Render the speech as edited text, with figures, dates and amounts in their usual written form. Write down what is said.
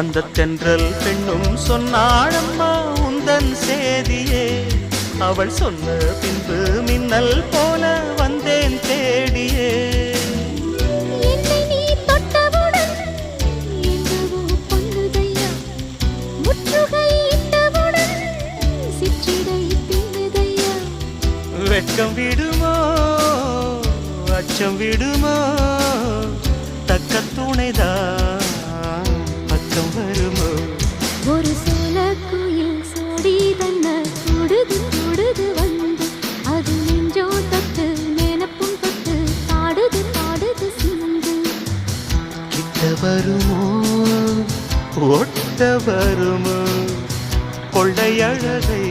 அந்த தென்றல் பெண்ணும் சொன்னாளம்மா உந்தன் சேதியே. அவள் சொன்ன பின்பு மின்னல் போல வந்தேன் தேடியே. என்னை நீ தொட்டவுடன் என்னவோ பொன்னுதையா, முற்றுகை இட்டவுடன் சிற்றிடை பின்னுதையா. வெட்கம் விடுமோ அச்சம் விடுமோ தக்க துணைதான்